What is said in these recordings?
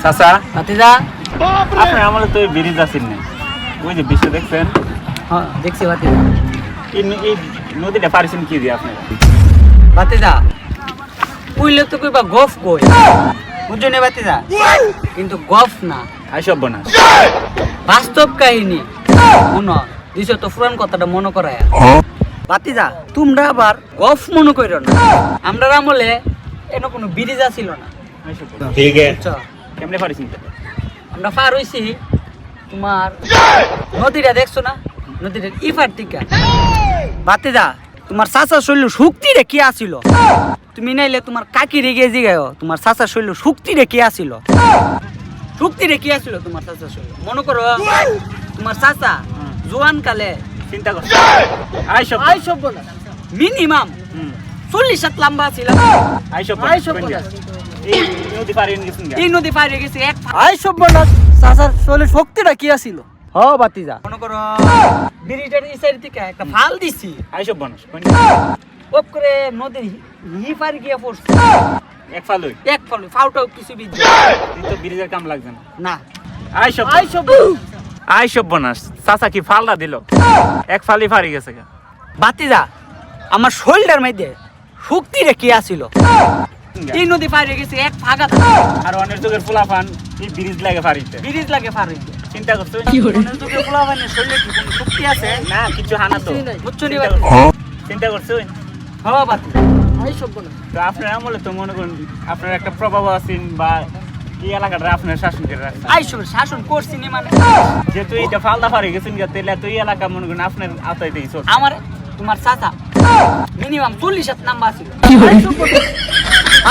চাচা ভাতিজা। আপনি আমার তো ব্রিজ আছেন না, ওই যে বিশ্ব দেখছেন, হ্যাঁ দেখছি ভাতিজা। এই নদীটা পারিছেন কি দিয়ে আপনারা? ভাতিজা কইলে তো কইবা গফ কই, বুঝছো না ভাতিজা? কিন্তু গফ না, আইসব বনাস বাস্তব কাহিনী। মনে দিছো তো পুরান কথাটা মনে করায়। ভাতিজা তোমরা আবার গফ মনে কইরো না, আমরা আমলে এনে কোনো ব্রিজ ছিল না, আইসব ঠিক আছে। বুঝছো? কেমনে পারিছেন? আমরা পার হইছি তোমার নদীটা দেখছো না, নদীটা ইফার টিকা। ভাতিজা তোমার চাচার শৈল শক্তি রে কি আসিল, তুমি নাইলে তোমার কাকি রেগে জিগাও তোমার চাচার শৈল শক্তি রে কি আসিল, শক্তি রে কি আসিল তোমার চাচার শৈল। মনে করো তোমার চাচা জোয়ান কালে চিন্তা করছো আইসব আইসব বলা মিনিমাম 40 লম্বা ছিল। আইসব আইসব বলা এই নদী পারিন গেছেন এই নদী পাড়ে গেছে এক আইসব বলা চাচার শরীরে শক্তিটা কি আছিল? হ ভাতিজা মনে করো ব্রিজের এই সাইড থেকে একটা ফাল দিছি, আইসব বনাস ওপ করে নদীর হি পার গিয়ে পড়ছে এক ফালই এক ফল ফাউটাও কিছু বিজ এই তো ব্রিজের কাম লাগছে না। না। আইসব আইসব আইসব বনাস চাচা কি ফালটা দিল, এক ফালি ফারি গেছে গা। ভাতিজা আমার শোল্ডার মধ্যে শক্তি রে কি আছিল, এই নদী পাড়ে গেছে এক ফাগা আর অনেক যুগের ফুলাফান এই ব্রিজ লাগে ফারিতে ব্রিজ লাগে পার হইতে। চিন্তা করছো? অনেক যুগে পোলাপানের শরীরে কি কোনো শক্তি আছে? না কিছু হানা তো বুঝছো নি চিন্তা ভাতিজা? করছো? চিন্তা করছো? হ ভাতিজা আইসব বলা তো আপনার আমলে তো মনে করুন আপনার একটা প্রভাব আছেন বা এই এলাকাটা আপনার শাসন করে রাখছেন, আইসব শাসন করছি নি মানে যেহেতু এইটা ফালদা ফারি গেছেন গা, তাহলে তো এই এলাকা মনে করুন আপনার আওতায় দিয়ে চলছে। আমার তোমার চাচা মিনিমাম 40 নাম্বার ছিল।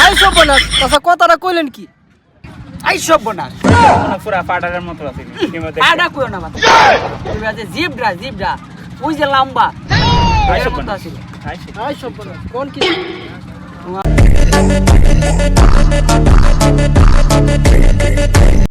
আইসব বলা চাচা কথাটা কইলেন কি? আইসব বনা মনে পুরা পাটারের মতো আছে আডা কইও না ভাতিজা, তুমি আছে জিবরা ওই যে লম্বা আইসব মতো বনাস আছিল। আইসব বলা কোন কি?